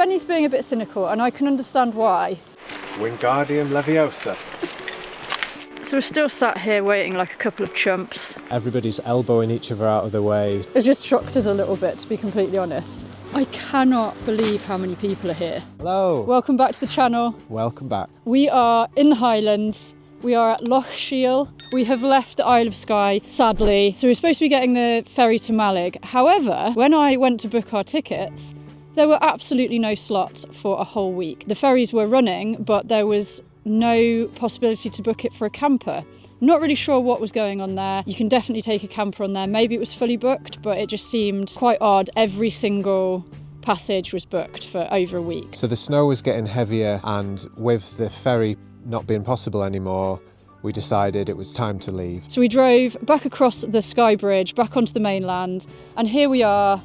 Benny's being a bit cynical, and I can understand why. Wingardium Leviosa. So we're still sat here waiting like a couple of chumps. Everybody's elbowing each other out of the way. It just shocked us a little bit, to be completely honest. I cannot believe how many people are here. Hello. Welcome back to the channel. Welcome back. We are in the Highlands. We are at Loch Shiel. We have left the Isle of Skye, sadly. So we're supposed to be getting the ferry to Malig. However, when I went to book our tickets, there were absolutely no slots for a whole week. The ferries were running, but there was no possibility to book it for a camper. Not really sure what was going on there. You can definitely take a camper on there. Maybe it was fully booked, but it just seemed quite odd. Every single passage was booked for over a week. So the snow was getting heavier, and with the ferry not being possible anymore, we decided it was time to leave. So we drove back across the Skye Bridge, back onto the mainland, and here we are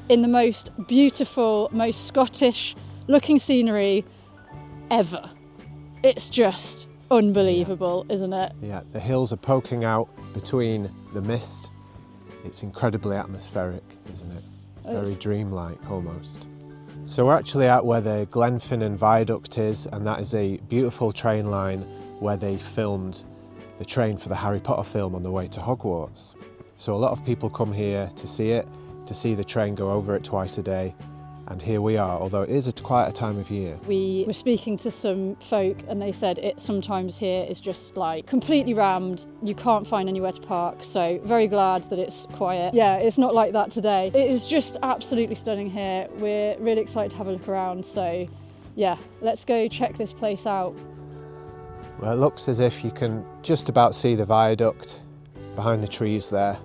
in the most beautiful, most Scottish looking scenery ever. It's just unbelievable, isn't it? Yeah, the hills are poking out between the mist. It's incredibly atmospheric, isn't it? Very dreamlike almost. So we're actually out where the Glenfinnan Viaduct is, and that is a beautiful train line where they filmed the train for the Harry Potter film on the way to Hogwarts. So a lot of people come here to see it, to see the train go over it twice a day. And here we are, although it is quite a time of year. We were speaking to some folk and they said it sometimes here is just like completely rammed. You can't find anywhere to park, so very glad that it's quiet. Yeah, it's not like that today. It is just absolutely stunning here. We're really excited to have a look around, so yeah, let's go check this place out. Well, it looks as if you can just about see the viaduct behind the trees there,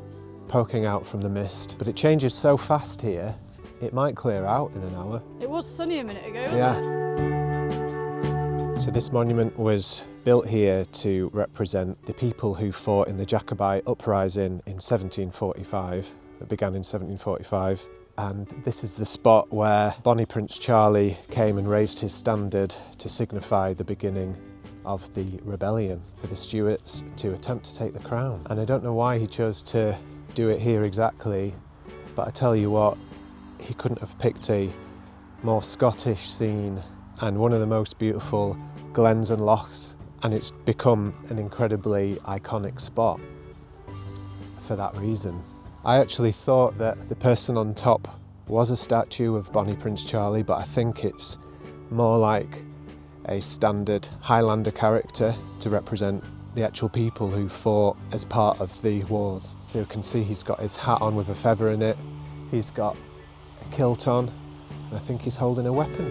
poking out from the mist. But it changes so fast here. It might clear out in an hour. It was sunny a minute ago, wasn't it? So this monument was built here to represent the people who fought in the Jacobite uprising in 1745. It began in 1745. And this is the spot where Bonnie Prince Charlie came and raised his standard to signify the beginning of the rebellion for the Stuarts to attempt to take the crown. And I don't know why he chose to do it here exactly, but I tell you what, he couldn't have picked a more Scottish scene and one of the most beautiful glens and lochs, and it's become an incredibly iconic spot for that reason. I actually thought that the person on top was a statue of Bonnie Prince Charlie, but I think it's more like a standard Highlander character to represent the actual people who fought as part of the wars. So you can see he's got his hat on with a feather in it, he's got a kilt on, and I think he's holding a weapon.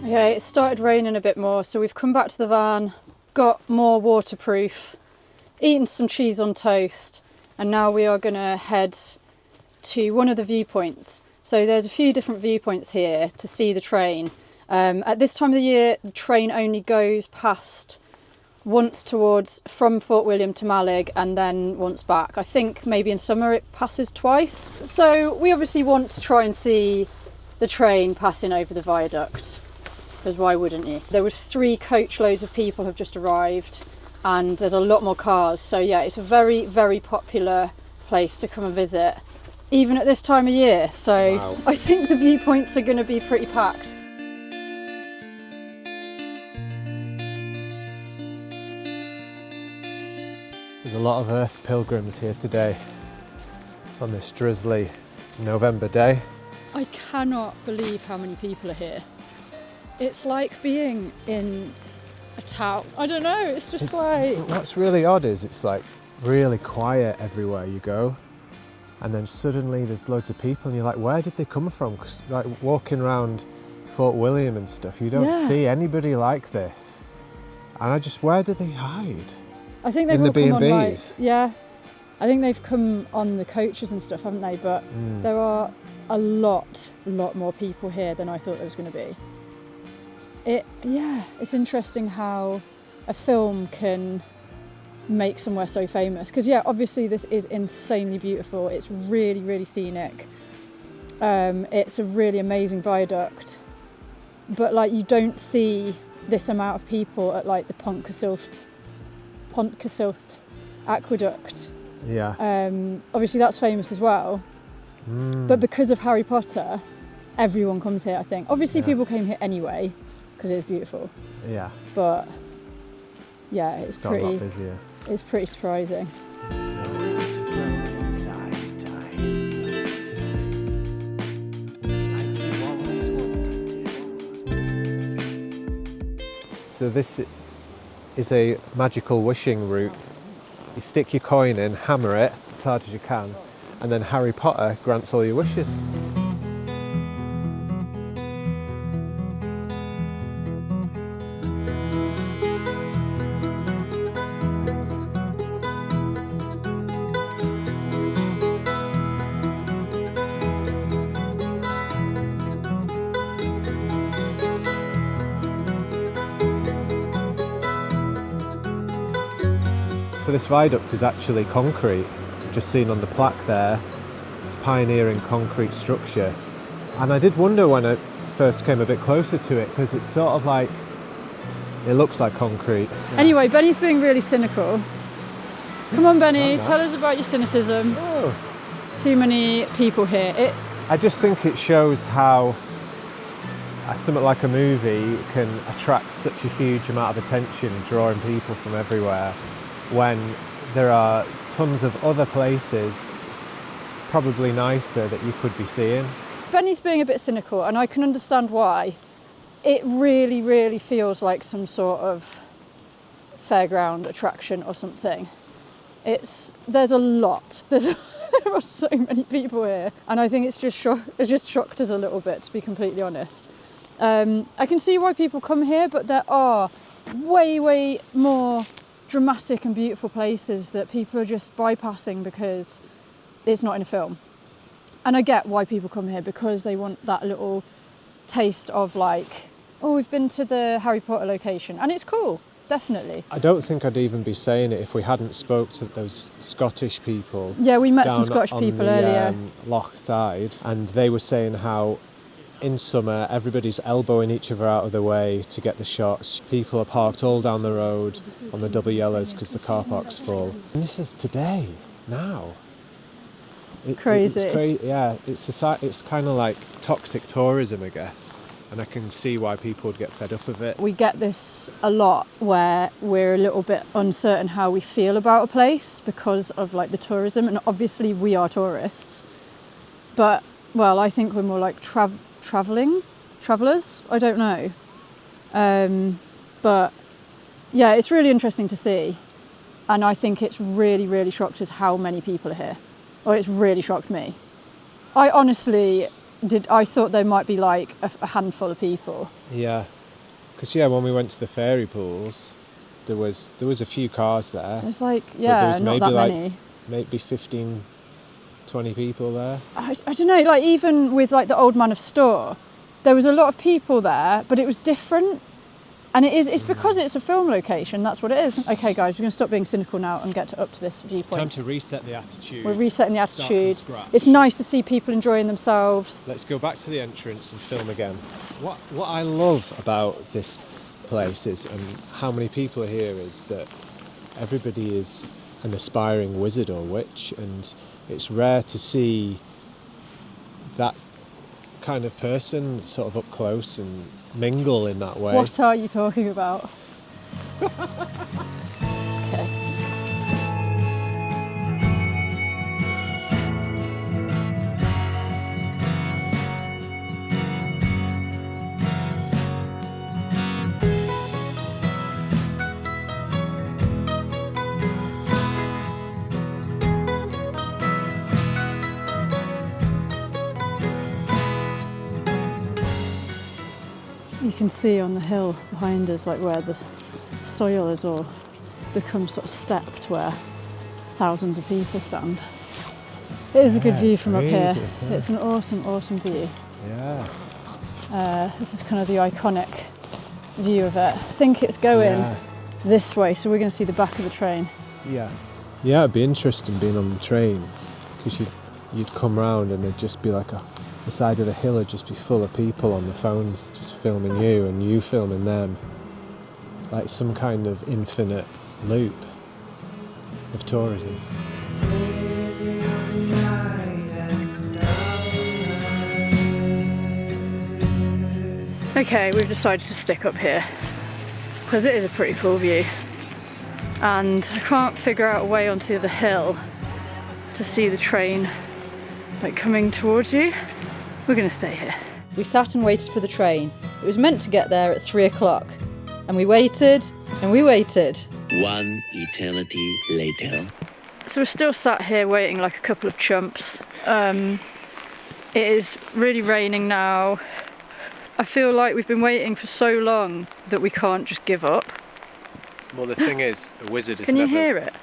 Okay, it started raining a bit more, so we've come back to the van, got more waterproof, eaten some cheese on toast, and now we are going to head to one of the viewpoints. So there's a few different viewpoints here to see the train. At this time of the year, the train only goes past once towards from Fort William to Malig and then once back. I think maybe in summer it passes twice. So we obviously want to try and see the train passing over the viaduct, because why wouldn't you? There was 3 coachloads of people have just arrived and there's a lot more cars. So yeah, it's a very, very popular place to come and visit, even at this time of year. So wow. I think the viewpoints are going to be pretty packed. There's a lot of earth pilgrims here today on this drizzly November day. I cannot believe how many people are here. It's like being in a town. I don't know, it's like... What's really odd is it's like really quiet everywhere you go, and then suddenly there's loads of people and you're like, where did they come from? 'Cause like walking around Fort William and stuff, you don't see anybody like this. And where do they hide? I think they've in all the come on, B&Bs. yeah. I think they've come on the coaches and stuff, haven't they? But there are a lot more people here than I thought there was going to be. It's interesting how a film can make somewhere so famous. Because yeah, obviously this is insanely beautiful. It's really, really scenic. It's a really amazing viaduct. But like, you don't see this amount of people at like the Pontcysyllt Aqueduct. Yeah. Obviously that's famous as well. But because of Harry Potter, everyone comes here, I think. Obviously people came here anyway because it's beautiful. Yeah. But yeah, it's Got a lot busier. It's pretty surprising. So this is a magical wishing route. You stick your coin in, hammer it as hard as you can, and then Harry Potter grants all your wishes. So this viaduct is actually concrete. I've just seen on the plaque there, it's pioneering concrete structure. And I did wonder when I first came a bit closer to it, because it's sort of like, it looks like concrete. Anyway, Benny's being really cynical. Come on, Benny, tell us about your cynicism. Oh. Too many people here. I just think it shows how something like a movie can attract such a huge amount of attention, drawing people from everywhere, when there are tons of other places, probably nicer, that you could be seeing. Benny's being a bit cynical, and I can understand why. It really, really feels like some sort of fairground attraction or something. There's a lot. There are so many people here, and I think it's just shocked us a little bit, to be completely honest. I can see why people come here, but there are way, way more dramatic and beautiful places that people are just bypassing because it's not in a film. And I get why people come here, because they want that little taste of like, oh, we've been to the Harry Potter location, and it's cool, definitely. I don't think I'd even be saying it if we hadn't spoke to those Scottish people. Yeah, we met some Scottish people earlier. Loch side, and they were saying how in summer everybody's elbowing each other out of the way to get the shots. People are parked all down the road on the double yellows because the car park's full. And this is today, now. Crazy. It's kind of like toxic tourism, I guess. And I can see why people would get fed up of it. We get this a lot where we're a little bit uncertain how we feel about a place because of like the tourism, and obviously we are tourists. But, well, I think we're more like travellers, I don't know. But yeah, it's really interesting to see. And I think it's really, really shocked us how many people are here. Or it's really shocked me. I honestly I thought there might be like a handful of people. Yeah, because when we went to the fairy pools, there was a few cars there. There's like, not that many. Maybe 15, 20 people there. I don't know, like even with like the Old Man of Store, there was a lot of people there, but it was different. And it's because it's a film location, that's what it is. Okay guys, we're going to stop being cynical now and get up to this viewpoint. Time to reset the attitude. We're resetting the attitude. It's nice to see people enjoying themselves. Let's go back to the entrance and film again. What I love about this place is, and how many people are here, is that everybody is an aspiring wizard or witch, and it's rare to see that kind of person sort of up close and mingle in that way. What are you talking about? Okay. You can see on the hill behind us, like where the soil has all become sort of stepped, where thousands of people stand. It is a good view from crazy, up here. yeah. It's an awesome, awesome view. Yeah. This is kind of the iconic view of it. I think it's going this way, so we're going to see the back of the train. Yeah. Yeah, it'd be interesting being on the train, because you'd come round and it'd just be like the side of the hill would just be full of people on the phones just filming you and you filming them. like some kind of infinite loop of tourism. Okay, we've decided to stick up here because it is a pretty cool view, and I can't figure out a way onto the hill to see the train like coming towards you. We're gonna stay here. We sat and waited for the train. It was meant to get there at 3 o'clock, and we waited and we waited. One eternity later. So we're still sat here waiting like a couple of chumps. It is really raining now. I feel like we've been waiting for so long that we can't just give up. Well, the thing is, a wizard is Can you hear it?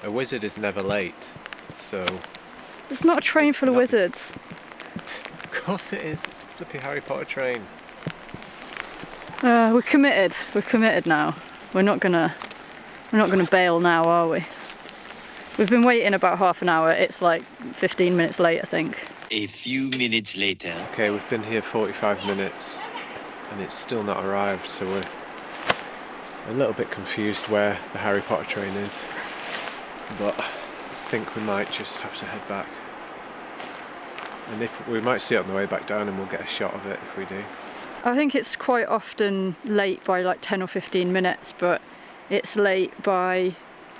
A wizard is never late, so... It's not a train full of wizards. Of course it is, it's a flippy Harry Potter train. We're committed. We're committed now. We're not gonna bail now, are we? We've been waiting about half an hour. It's like 15 minutes late, I think. A few minutes later. Okay, we've been here 45 minutes and it's still not arrived, so we're a little bit confused where the Harry Potter train is, but I think we might just have to head back. And if we might see it on the way back down, and we'll get a shot of it if we do. I think it's quite often late by like 10 or 15 minutes, but it's late by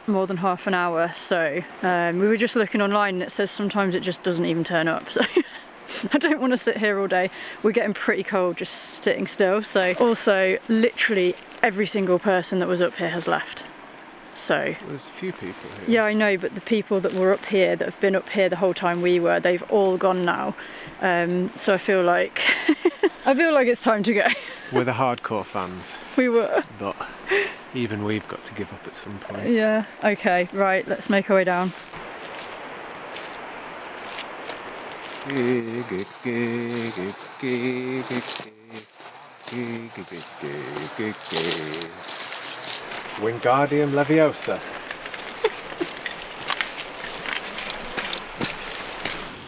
more than half an hour, so we were just looking online and it says sometimes it just doesn't even turn up, so I don't want to sit here all day. We're getting pretty cold just sitting still. So also literally every single person that was up here has left, so Well, there's a few people here. yeah, I know, but the people that were up here, that have been up here the whole time we were, they've all gone now, so I feel like it's time to go. We're the hardcore fans, We were. but even we've got to give up at some point. Yeah, okay, right, let's make our way down. Wingardium Leviosa.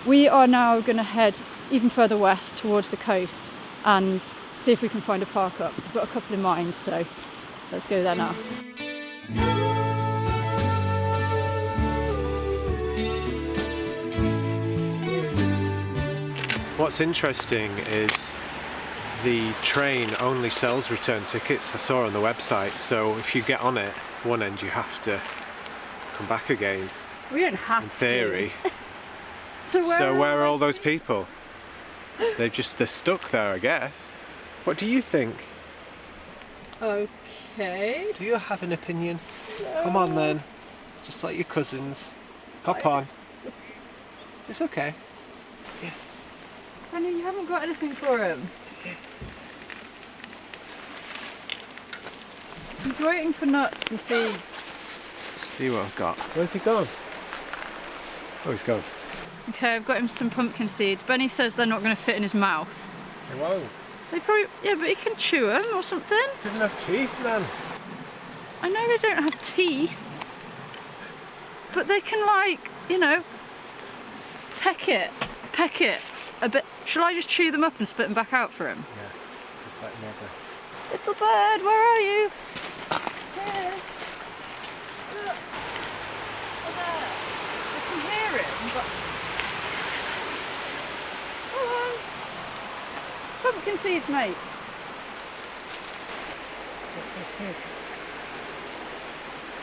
We are now going to head even further west towards the coast and see if we can find a park up. We've got a couple in mind, so let's go there now. What's interesting is the train only sells return tickets, I saw on the website, so if you get on it, one end you have to come back again, We don't have in theory. to. So where are all those people? They're stuck there, I guess. What do you think? Okay. Do you have an opinion? Come on then, just like your cousins. Hop on. It's okay. Honey, you haven't got anything for him. He's waiting for nuts and seeds. See what I've got. Where's he gone? Oh, he's gone. Okay, I've got him some pumpkin seeds. Benny says they're not going to fit in his mouth. He won't. They probably, yeah, but he can chew them or something. He doesn't have teeth, man. I know they don't have teeth, but they can, like, you know, peck it a bit. Shall I just chew them up and spit them back out for him? Yeah, just like never. Little bird, where are you? Here. Look. Oh, there. I can hear him, but... Come on. Pumpkin seeds, mate.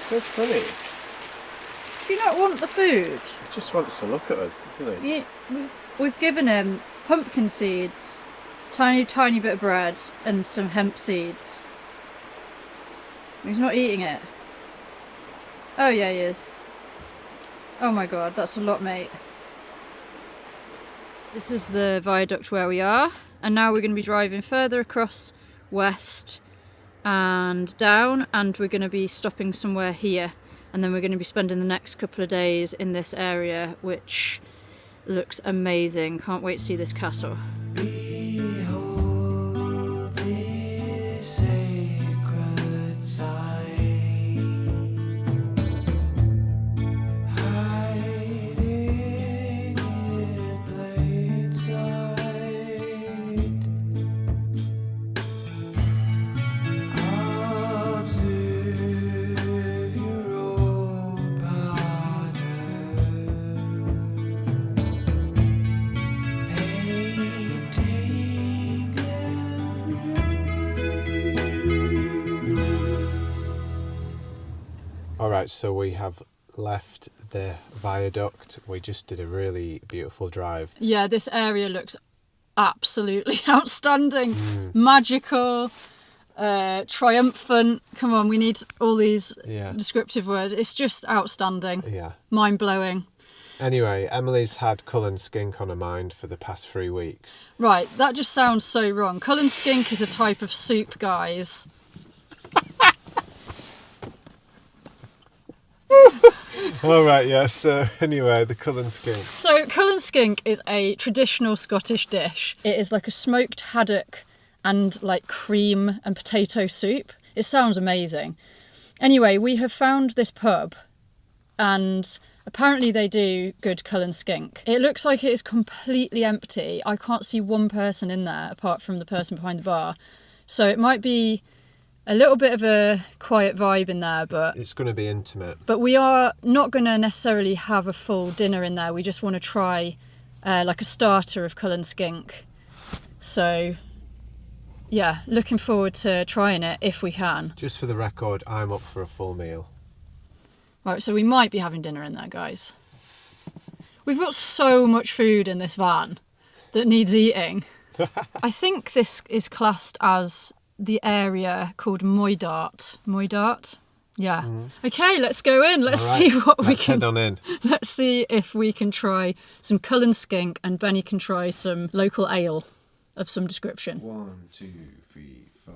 So funny. Do you not want the food? He just wants to look at us, doesn't he? Yeah, we've given him pumpkin seeds, tiny bit of bread, and some hemp seeds. He's not eating it. Oh yeah, he is. Oh my god, that's a lot, mate. This is the viaduct where we are, and now we're going to be driving further across west and down, and we're going to be stopping somewhere here, and then we're going to be spending the next couple of days in this area, which looks amazing. Can't wait to see this castle. Behold this sacred sign, hiding in plain sight. All right, so we have left the viaduct. We just did a really beautiful drive. Yeah, this area looks absolutely outstanding, magical, triumphant. Come on, we need all these descriptive words. It's just outstanding. Yeah. Mind-blowing. Anyway, Emily's had Cullen skink on her mind for the past 3 weeks. Right, that just sounds so wrong. Cullen skink is a type of soup, guys. All right, yeah, so anyway, the Cullen skink. So Cullen skink is a traditional Scottish dish. It is like a smoked haddock and like cream and potato soup. It sounds amazing. Anyway, we have found this pub and apparently they do good Cullen skink. It looks like it is completely empty. I can't see one person in there apart from the person behind the bar. So it might be a little bit of a quiet vibe in there, but It's going to be intimate. But we are not going to necessarily have a full dinner in there. We just want to try like a starter of Cullen skink. So, yeah, looking forward to trying it if we can. Just for the record, I'm up for a full meal. Right, so we might be having dinner in there, guys. We've got so much food in this van that needs eating. I think this is classed as the area called Moydart. Moydart? Yeah. Okay, let's go in. Let's see what we can... Head on in. Let's see if we can try some Cullen skink and Benny can try some local ale of some description. 1, 2, 3, 4.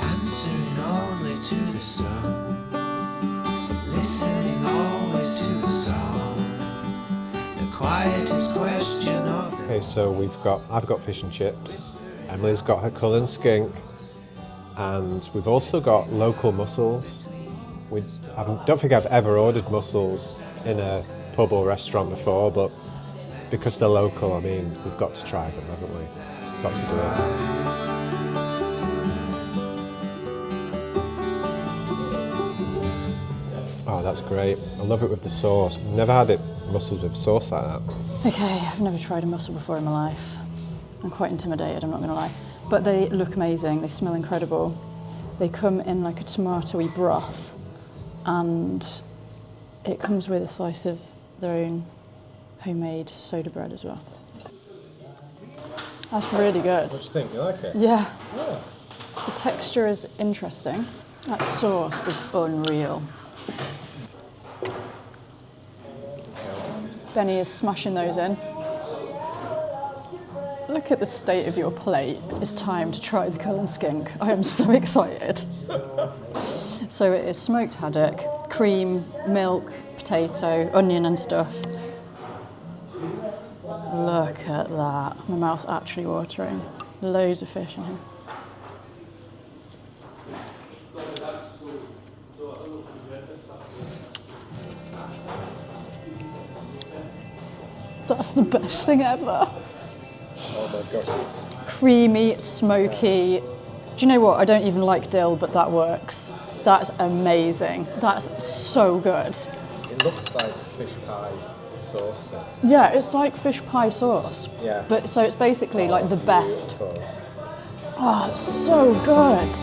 Answering only to the sun, listening always to the song, the quietest question of them. Okay, so I've got fish and chips. Emily's got her Cullen skink, and we've also got local mussels. I don't think I've ever ordered mussels in a pub or restaurant before, but because they're local, I mean, we've got to try them, haven't we? We've got to do it. Oh, that's great. I love it with the sauce. Never had mussels with sauce like that. Okay, I've never tried a mussel before in my life. I'm quite intimidated, I'm not going to lie. But they look amazing, they smell incredible. They come in like a tomatoey broth and it comes with a slice of their own homemade soda bread as well. That's really good. What do you think? You like it? Yeah. The texture is interesting. That sauce is unreal. Benny is smashing those in. Look at the state of your plate. It's time to try the Cullen skink. I am so excited. So it is smoked haddock, cream, milk, potato, onion and stuff. Look at that. My mouth's actually watering. Loads of fish in here. That's the best thing ever. Oh my gosh, it's... Creamy, smoky. Do you know what? I don't even like dill, but that works. That's amazing. That's so good. It looks like fish pie sauce then. Yeah, it's like fish pie sauce. Yeah. But so it's basically like the best. Beautiful. Oh, it's so good.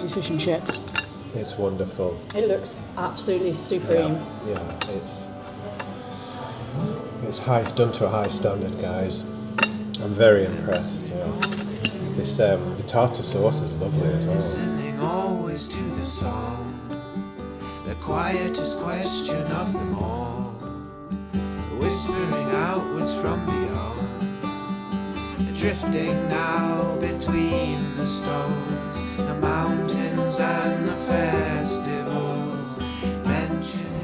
Fish and chips. It's wonderful. It looks absolutely supreme. Yeah, it's high, done to a high standard, guys. I'm very impressed. This the tartar sauce is lovely as well. Listening always to the song, the quietest question of them all, whispering outwards from beyond, drifting now between the stones, the mountains and the festivals.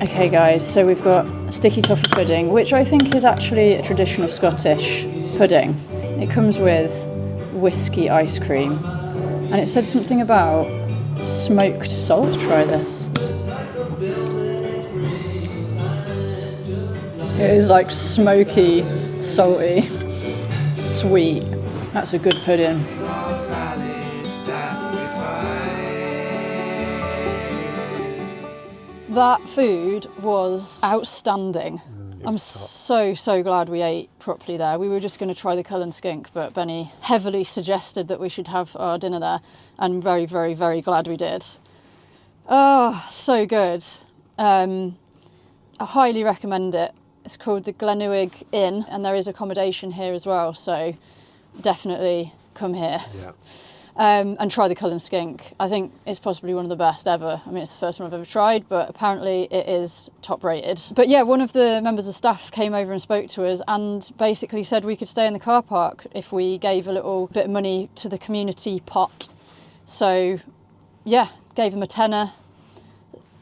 Okay guys, so we've got sticky toffee pudding, which I think is actually a traditional Scottish pudding. It comes with whiskey ice cream, and it said something about smoked salt. Try this. It is like smoky, salty, sweet. That's a good pudding. That food was outstanding. I'm so glad we ate properly there. We were just going to try the Cull and Skink, but Benny heavily suggested that we should have our dinner there, and very glad we did. Oh, so good. I highly recommend it. It's called the Glenfinnan Inn, and there is accommodation here as well, so definitely come here. Yeah. And try the Cull and Skink. I think it's possibly one of the best ever. I mean, it's the first one I've ever tried, but apparently it is top rated. But yeah, one of the members of staff came over and spoke to us and basically said we could stay in the car park if we gave a little bit of money to the community pot. So yeah, gave him a tenner.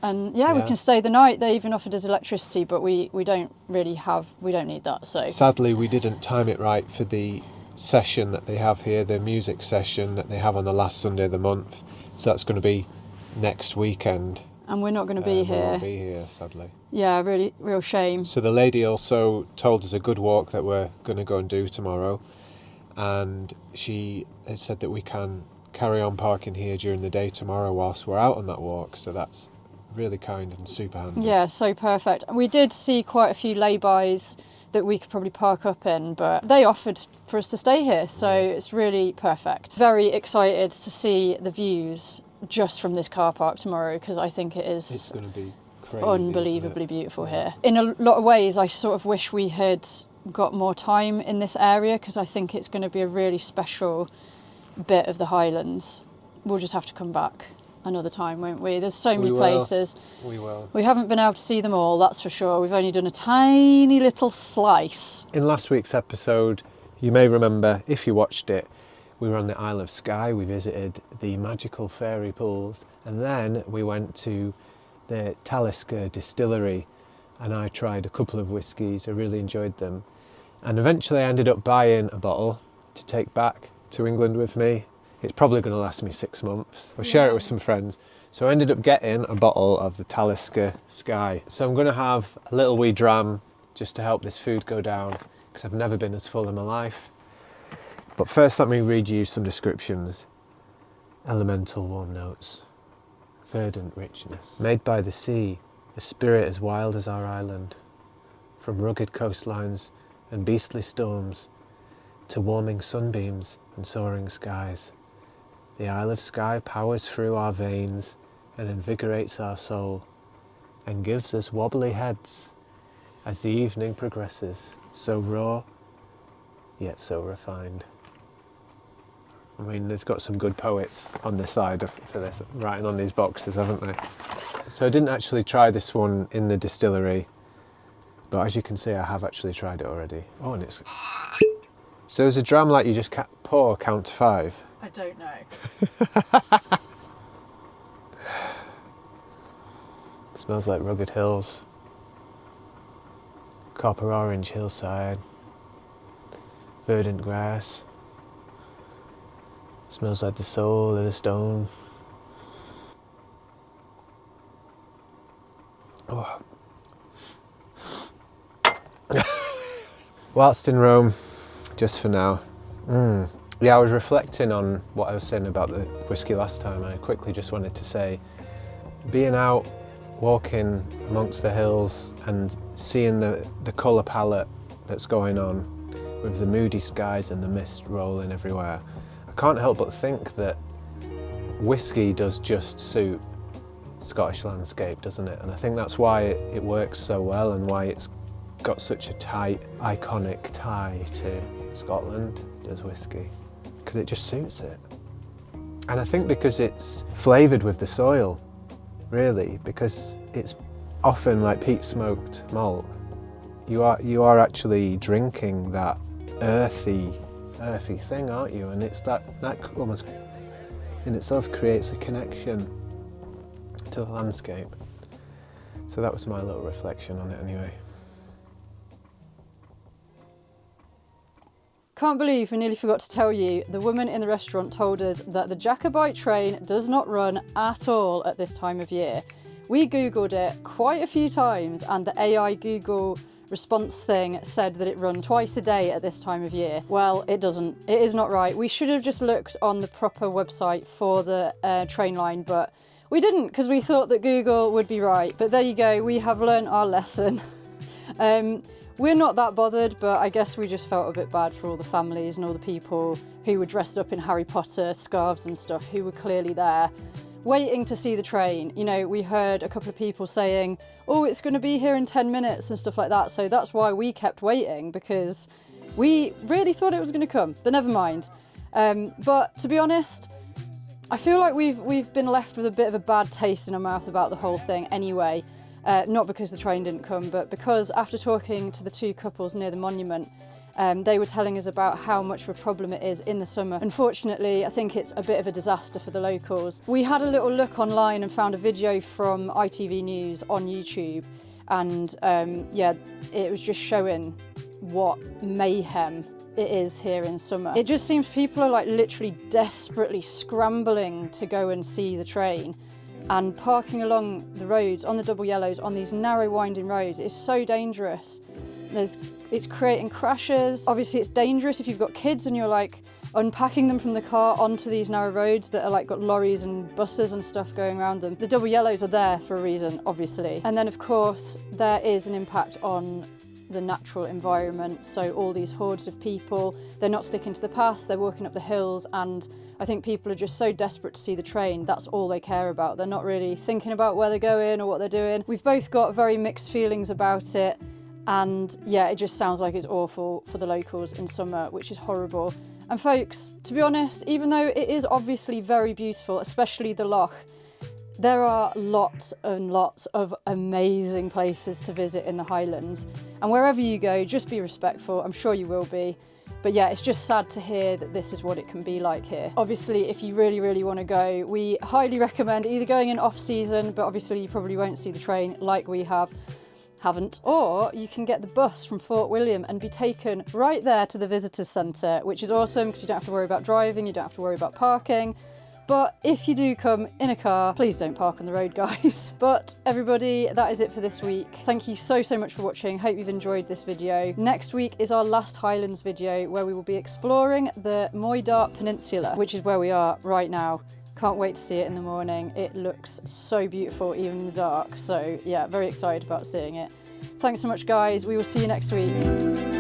And yeah, we can stay the night. They even offered us electricity, but we don't need that. So sadly, we didn't time it right for the session that they have here, the music session that they have on the last Sunday of the month. So that's going to be next weekend. And we're not going to be here. We won't be here, sadly. Yeah, real shame. So the lady also told us a good walk that we're going to go and do tomorrow. And she has said that we can carry on parking here during the day tomorrow whilst we're out on that walk. So that's really kind and super handy. Yeah, so perfect. We did see quite a few lay-bys that we could probably park up in, but they offered for us to stay here, so it's really perfect. Very excited to see the views just from this car park tomorrow, because I think it's going to be crazy, unbelievably beautiful here. In a lot of ways, I sort of wish we had got more time in this area, because I think it's going to be a really special bit of the Highlands. We'll just have to come back another time, won't we? There's so many places. We will. We haven't been able to see them all, that's for sure. We've only done a tiny little slice. In last week's episode, you may remember, if you watched it, we were on the Isle of Skye. We visited the magical fairy pools, and then we went to the Talisker distillery, and I tried a couple of whiskies. I really enjoyed them, and eventually I ended up buying a bottle to take back to England with me. It's probably going to last me 6 months. I'll share it with some friends. So I ended up getting a bottle of the Talisker Skye. So I'm going to have a little wee dram just to help this food go down, because I've never been as full in my life. But first, let me read you some descriptions. Elemental warm notes. Verdant richness. Made by the sea, a spirit as wild as our island. From rugged coastlines and beastly storms to warming sunbeams and soaring skies. The Isle of Skye powers through our veins and invigorates our soul, and gives us wobbly heads as the evening progresses, so raw, yet so refined. I mean, there's got some good poets on the side for this, writing on these boxes, haven't they? So I didn't actually try this one in the distillery, but as you can see, I have actually tried it already. Oh, and it's... So is a dram like you just pour, count to 5? I don't know. Smells like rugged hills, copper orange hillside, verdant grass. Smells like the soul of the stone. Oh. Whilst in Rome, just for now. Yeah, I was reflecting on what I was saying about the whiskey last time, and I quickly just wanted to say, being out, walking amongst the hills and seeing the colour palette that's going on with the moody skies and the mist rolling everywhere, I can't help but think that whiskey does just suit Scottish landscape, doesn't it? And I think that's why it works so well, and why it's got such a tight, iconic tie to Scotland, does whiskey, because it just suits it. And I think because it's flavoured with the soil, really, because it's often like peat smoked malt, you are actually drinking that earthy thing, aren't you? And it's that almost in itself creates a connection to the landscape. So that was my little reflection on it anyway. Can't believe we nearly forgot to tell you, the woman in the restaurant told us that the Jacobite train does not run at all at this time of year. We Googled it quite a few times and the AI Google response thing said that it runs twice a day at this time of year. Well, it doesn't. It is not right. We should have just looked on the proper website for the train line, but we didn't because we thought that Google would be right. But there you go, we have learnt our lesson. We're not that bothered, but I guess we just felt a bit bad for all the families and all the people who were dressed up in Harry Potter scarves and stuff, who were clearly there waiting to see the train. You know, we heard a couple of people saying, oh, it's going to be here in 10 minutes and stuff like that. So that's why we kept waiting, because we really thought it was going to come, but never mind. But to be honest, I feel like we've been left with a bit of a bad taste in our mouth about the whole thing anyway. Not because the train didn't come, but because after talking to the two couples near the monument, they were telling us about how much of a problem it is in the summer. Unfortunately, I think it's a bit of a disaster for the locals. We had a little look online and found a video from ITV News on YouTube, and yeah, it was just showing what mayhem it is here in summer. It just seems people are like literally desperately scrambling to go and see the train, and parking along the roads, on the double yellows, on these narrow winding roads is so dangerous. It's creating crashes. Obviously it's dangerous if you've got kids and you're like unpacking them from the car onto these narrow roads that are like got lorries and buses and stuff going around them. The double yellows are there for a reason, obviously. And then of course there is an impact on the natural environment. So all these hordes of people, they're not sticking to the paths, they're walking up the hills, and I think people are just so desperate to see the train, that's all they care about. They're not really thinking about where they're going or what they're doing. We've both got very mixed feelings about it, and yeah, it just sounds like it's awful for the locals in summer, which is horrible. And folks, to be honest, even though it is obviously very beautiful, especially the loch, there are lots and lots of amazing places to visit in the Highlands, and wherever you go, just be respectful. I'm sure you will be. But yeah, it's just sad to hear that this is what it can be like here. Obviously, if you really, really want to go, we highly recommend either going in off season, but obviously you probably won't see the train like we haven't, or you can get the bus from Fort William and be taken right there to the visitors centre, which is awesome because you don't have to worry about driving, you don't have to worry about parking. But if you do come in a car, please don't park on the road, guys. But everybody, that is it for this week. Thank you so much for watching. Hope you've enjoyed this video. Next week is our last Highlands video, where we will be exploring the Moydart Peninsula, which is where we are right now. Can't wait to see it in the morning. It looks so beautiful, even in the dark. So yeah, very excited about seeing it. Thanks so much, guys. We will see you next week.